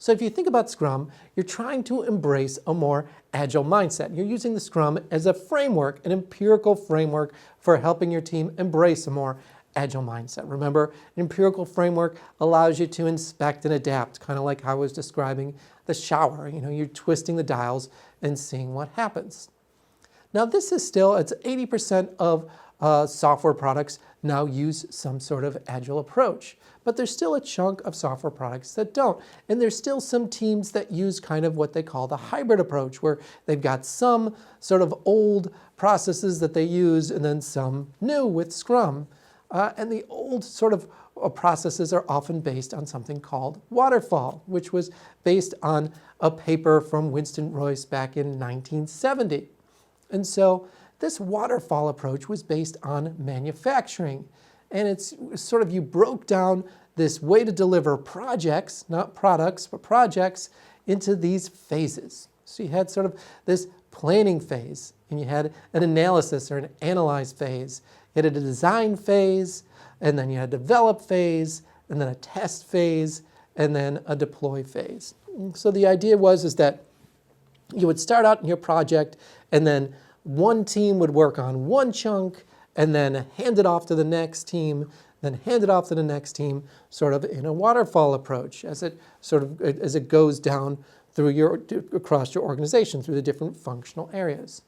So if you think about Scrum, you're trying to embrace a more agile mindset. You're using the Scrum as a framework, an empirical framework for helping your team embrace a more agile mindset. Remember, an empirical framework allows you to inspect and adapt, kind of like how I was describing the shower. You're twisting the dials and seeing what happens. Now this is still, it's 80% of software products now use some sort of agile approach. But there's still a chunk of software products that don't. And there's still some teams that use kind of what they call the hybrid approach, where they've got some sort of old processes that they use and then some new with Scrum. And the old sort of processes are often based on something called Waterfall, which was based on a paper from Winston Royce back in 1970. And so this waterfall approach was based on manufacturing. And it's sort of, you broke down this way to deliver projects, not products, but projects, into these phases. So you had sort of this planning phase, and you had an analysis or an analyze phase. You had a design phase, and then you had a develop phase, and then a test phase, and then a deploy phase. So the idea is that you would start out in your project, and then one team would work on one chunk, and then hand it off to the next team, then hand it off to the next team, sort of in a waterfall approach as it goes down through across your organization through the different functional areas.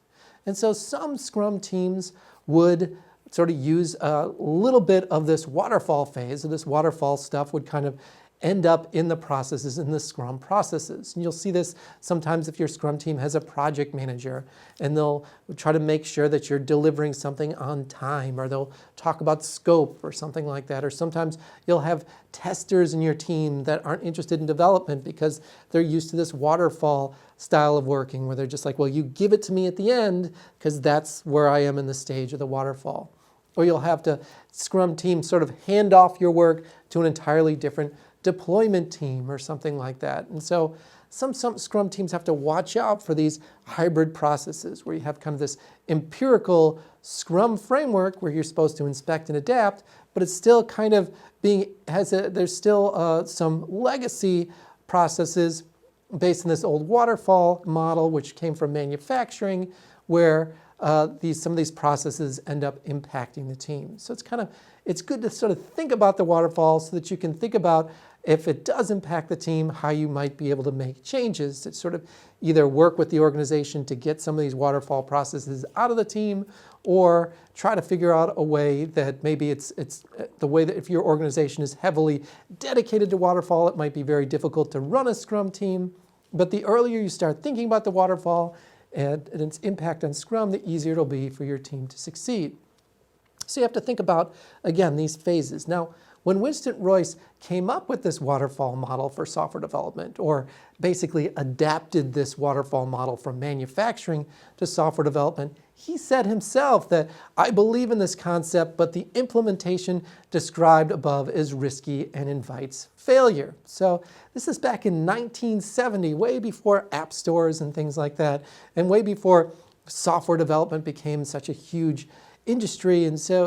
And so some Scrum teams would sort of use a little bit of this waterfall phase, and this waterfall stuff would kind of end up in the processes, in the Scrum processes. And you'll see this sometimes if your Scrum team has a project manager, and they'll try to make sure that you're delivering something on time, or they'll talk about scope or something like that. Or sometimes you'll have testers in your team that aren't interested in development because they're used to this waterfall style of working, where they're just like, well, you give it to me at the end because that's where I am in the stage of the waterfall. Or you'll have to Scrum team sort of hand off your work to an entirely different deployment team or something like that. And so some Scrum teams have to watch out for these hybrid processes where you have kind of this empirical Scrum framework where you're supposed to inspect and adapt, but it's still kind of there's still some legacy processes based on this old waterfall model, which came from manufacturing, where some of these processes end up impacting the team. So it's good to sort of think about the waterfall so that you can think about, if it does impact the team, how you might be able to make changes to sort of either work with the organization to get some of these waterfall processes out of the team, or try to figure out a way that maybe it's the way that if your organization is heavily dedicated to waterfall, it might be very difficult to run a Scrum team. But the earlier you start thinking about the waterfall and its impact on Scrum, the easier it'll be for your team to succeed. So you have to think about, again, these phases. Now, when Winston Royce came up with this waterfall model for software development, or basically adapted this waterfall model from manufacturing to software development, he said himself that, I believe in this concept, but the implementation described above is risky and invites failure. So this is back in 1970, way before app stores and things like that, and way before software development became such a huge industry. And so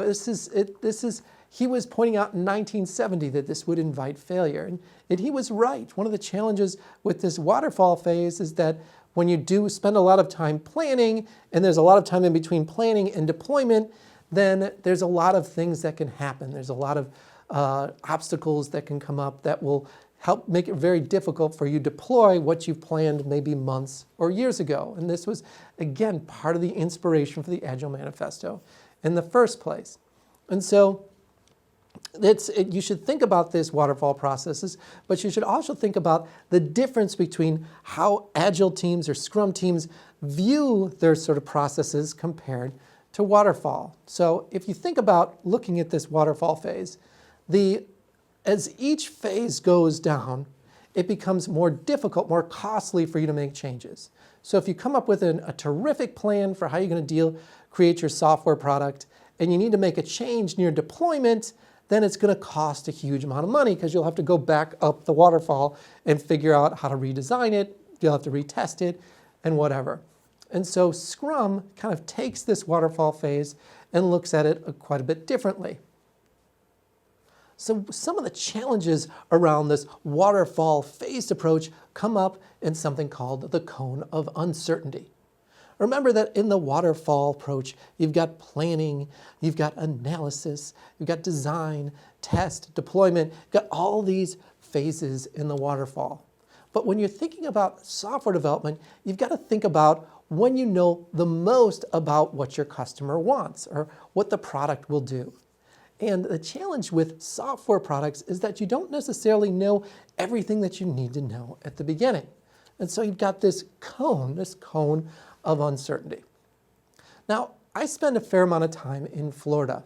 he was pointing out in 1970 that this would invite failure. And he was right. One of the challenges with this waterfall phase is that when you do spend a lot of time planning, and there's a lot of time in between planning and deployment, then there's a lot of things that can happen. There's a lot of obstacles that can come up that will help make it very difficult for you to deploy what you've planned maybe months or years ago. And this was, again, part of the inspiration for the Agile Manifesto in the first place. And so you should think about these waterfall processes, but you should also think about the difference between how Agile teams or Scrum teams view their sort of processes compared to waterfall. So if you think about looking at this waterfall phase, as each phase goes down, it becomes more difficult, more costly for you to make changes. So if you come up with a terrific plan for how you're going to create your software product, and you need to make a change in your deployment, then it's going to cost a huge amount of money because you'll have to go back up the waterfall and figure out how to redesign it. You'll have to retest it and whatever. And so Scrum kind of takes this waterfall phase and looks at it quite a bit differently. So some of the challenges around this waterfall phased approach come up in something called the cone of uncertainty. Remember that in the waterfall approach, you've got planning, you've got analysis, you've got design, test, deployment, you've got all these phases in the waterfall. But when you're thinking about software development, you've got to think about when you know the most about what your customer wants or what the product will do. And the challenge with software products is that you don't necessarily know everything that you need to know at the beginning. And so you've got this cone of uncertainty. Now, I spend a fair amount of time in Florida.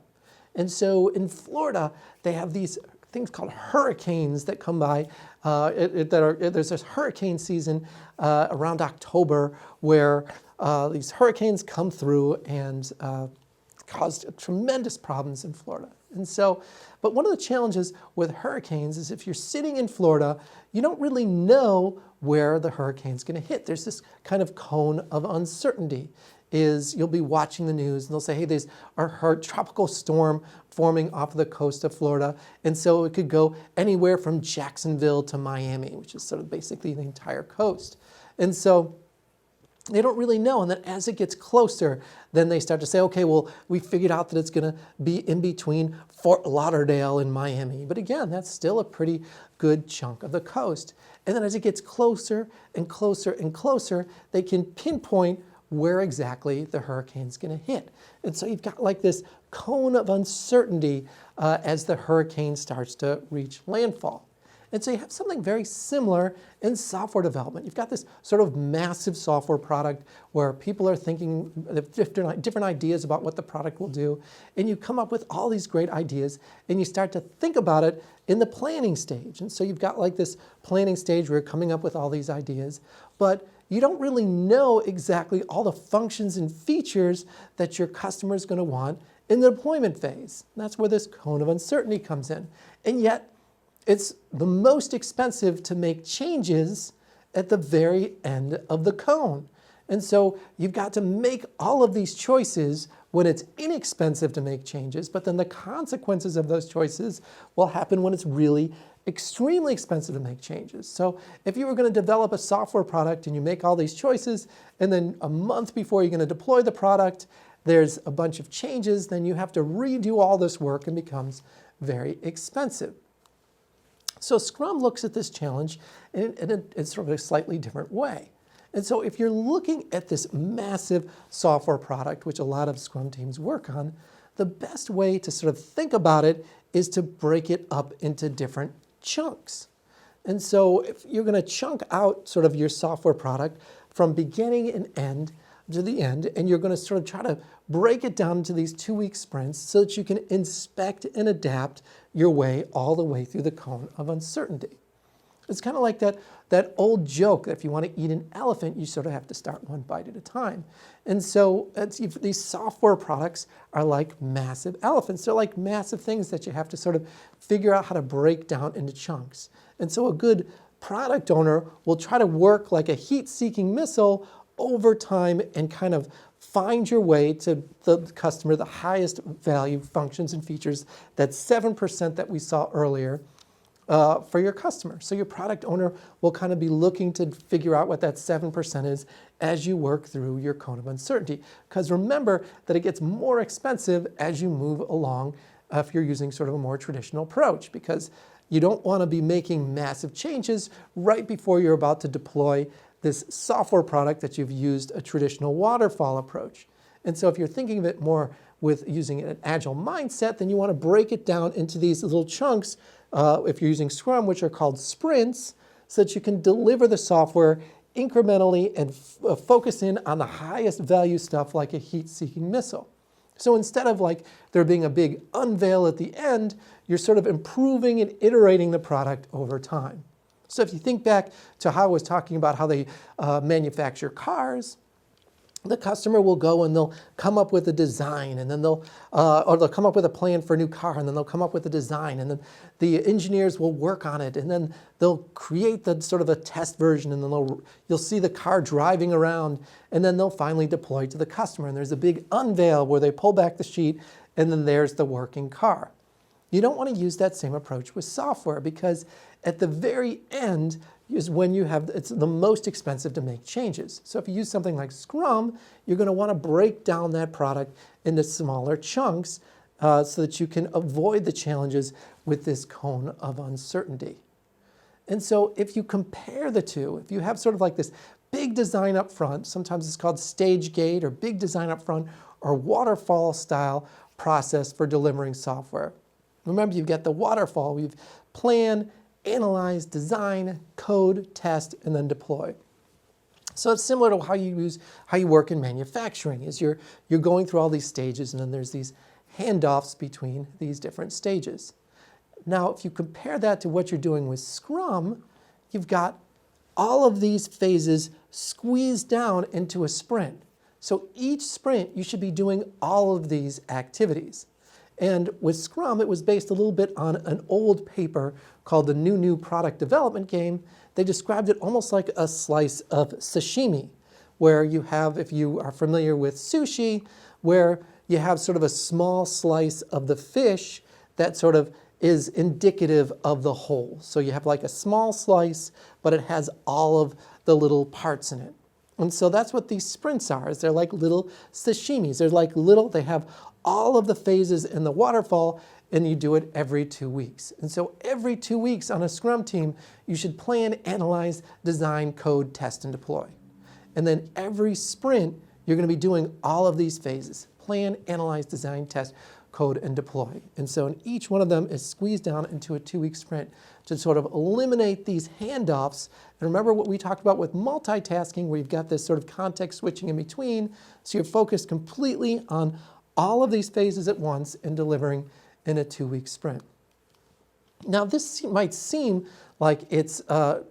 And so in Florida, they have these things called hurricanes that come by. There's this hurricane season around October where these hurricanes come through and caused tremendous problems in Florida. And so, but one of the challenges with hurricanes is if you're sitting in Florida, you don't really know where the hurricane's going to hit. There's this kind of cone of uncertainty. You'll be watching the news and they'll say, hey, there's a tropical storm forming off the coast of Florida. And so it could go anywhere from Jacksonville to Miami, which is sort of basically the entire coast. And so they don't really know. And then as it gets closer, then they start to say, okay, well, we figured out that it's going to be in between Fort Lauderdale and Miami. But again, that's still a pretty good chunk of the coast. And then as it gets closer and closer and closer, they can pinpoint where exactly the hurricane's going to hit. And so you've got like this cone of uncertainty as the hurricane starts to reach landfall. And so you have something very similar in software development. You've got this sort of massive software product where people are thinking of different ideas about what the product will do, and you come up with all these great ideas, and you start to think about it in the planning stage. And so you've got like this planning stage where you're coming up with all these ideas, but you don't really know exactly all the functions and features that your customer is going to want in the deployment phase. And that's where this cone of uncertainty comes in. And yet, it's the most expensive to make changes at the very end of the cone. And so you've got to make all of these choices when it's inexpensive to make changes, but then the consequences of those choices will happen when it's really extremely expensive to make changes. So if you were going to develop a software product and you make all these choices, and then a month before you're going to deploy the product, there's a bunch of changes, then you have to redo all this work and becomes very expensive. So Scrum looks at this challenge in sort of a slightly different way. And so if you're looking at this massive software product, which a lot of Scrum teams work on, the best way to sort of think about it is to break it up into different chunks. And so if you're going to chunk out sort of your software product from beginning and end to the end, and you're going to sort of try to break it down into these 2-week sprints so that you can inspect and adapt your way all the way through the cone of uncertainty. It's kind of like that old joke that if you want to eat an elephant, you sort of have to start one bite at a time. And so these software products are like massive elephants. They're like massive things that you have to sort of figure out how to break down into chunks. And so a good product owner will try to work like a heat-seeking missile over time and kind of find your way to the customer, the highest value functions and features, that 7% that we saw earlier for your customer. So your product owner will kind of be looking to figure out what that 7% is as you work through your cone of uncertainty. Because remember that it gets more expensive as you move along if you're using sort of a more traditional approach, because you don't want to be making massive changes right before you're about to deploy this software product that you've used a traditional waterfall approach. And so if you're thinking of it more with using an agile mindset, then you want to break it down into these little chunks, if you're using Scrum, which are called sprints, so that you can deliver the software incrementally and focus in on the highest value stuff like a heat-seeking missile. So instead of like there being a big unveil at the end, you're sort of improving and iterating the product over time. So if you think back to how I was talking about how they manufacture cars, the customer will go and they'll come up with a design, and then they'll come up with a plan for a new car, and then they'll come up with a design, and then the engineers will work on it, and then they'll create the sort of a test version, and then you'll see the car driving around, and then they'll finally deploy to the customer. And there's a big unveil where they pull back the sheet, and then there's the working car. You don't want to use that same approach with software because at the very end is when it's the most expensive to make changes. So if you use something like Scrum, you're going to want to break down that product into smaller chunks so that you can avoid the challenges with this cone of uncertainty. And so if you compare the two, if you have sort of like this big design up front, sometimes it's called stage gate or big design up front or waterfall style process for delivering software. Remember, you've got the waterfall. We've plan, analyze, design, code, test, and then deploy. So it's similar to how you work in manufacturing. Is you're going through all these stages, and then there's these handoffs between these different stages. Now, if you compare that to what you're doing with Scrum, you've got all of these phases squeezed down into a sprint. So each sprint, you should be doing all of these activities. And with Scrum, it was based a little bit on an old paper called the New Product Development Game. They described it almost like a slice of sashimi, where you have, if you are familiar with sushi, where you have sort of a small slice of the fish that sort of is indicative of the whole. So you have like a small slice, but it has all of the little parts in it. And so that's what these sprints are, is they're like little sashimis. They're like they have all of the phases in the waterfall, and you do it every 2 weeks. And so every 2 weeks on a Scrum team, you should plan, analyze, design, code, test, and deploy. And then every sprint, you're going to be doing all of these phases: plan, analyze, design, test, code, and deploy. And so in each one of them is squeezed down into a 2-week sprint to sort of eliminate these handoffs. And remember what we talked about with multitasking, where you've got this sort of context switching in between. So you're focused completely on all of these phases at once and delivering in a 2-week sprint. Now, this might seem like it's a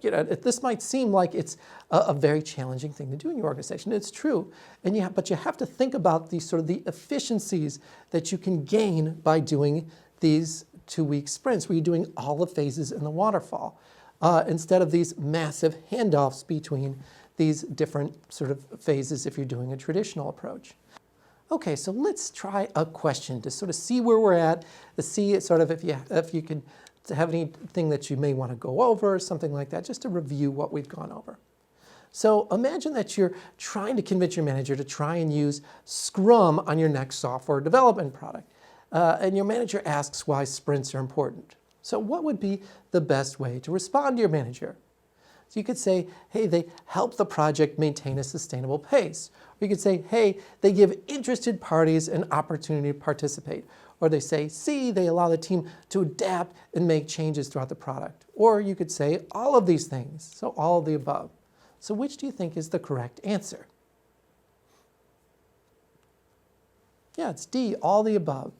very challenging thing to do in your organization. It's true, but you have to think about the efficiencies that you can gain by doing these 2-week sprints, where you're doing all the phases in the waterfall, instead of these massive handoffs between these different sort of phases if you're doing a traditional approach. Okay, so let's try a question to sort of see where we're at, to see sort of if you could have anything that you may want to go over, something like that, just to review what we've gone over. So imagine that you're trying to convince your manager to try and use Scrum on your next software development product, and your manager asks why sprints are important. So what would be the best way to respond to your manager? So you could say, hey, they help the project maintain a sustainable pace. Or you could say, hey, they give interested parties an opportunity to participate. Or they say, see, they allow the team to adapt and make changes throughout the product. Or you could say all of these things, so all of the above. So which do you think is the correct answer? Yeah, it's D, all the above.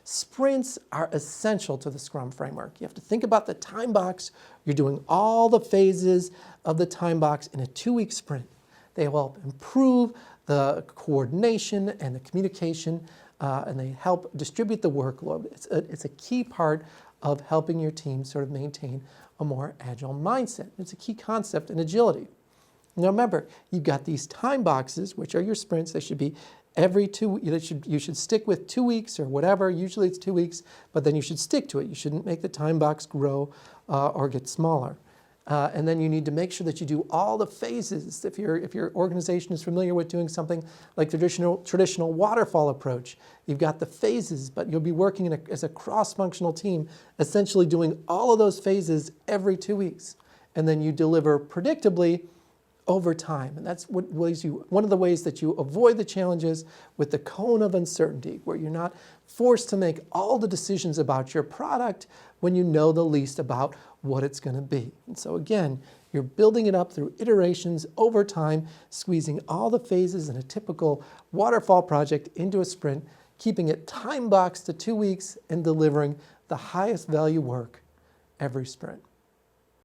Sprints are essential to the Scrum framework. You have to think about the time box. You're doing all the phases of the time box in a 2-week sprint. They help improve the coordination and the communication, and they help distribute the workload. It's a key part of helping your team sort of maintain a more agile mindset. It's a key concept in agility. Now remember, you've got these time boxes, which are your sprints. They should be every 2 weeks. You should stick with 2 weeks or whatever. Usually it's 2 weeks, but then you should stick to it. You shouldn't make the time box grow or get smaller. And then you need to make sure that you do all the phases. If your organization is familiar with doing something like traditional waterfall approach, you've got the phases, but you'll be working as a cross-functional team, essentially doing all of those phases every 2 weeks. And then you deliver predictably over time. And that's one of the ways that you avoid the challenges with the cone of uncertainty, where you're not forced to make all the decisions about your product when you know the least about what it's going to be. And so again, you're building it up through iterations over time, squeezing all the phases in a typical waterfall project into a sprint, keeping it time boxed to 2 weeks, and delivering the highest value work every sprint.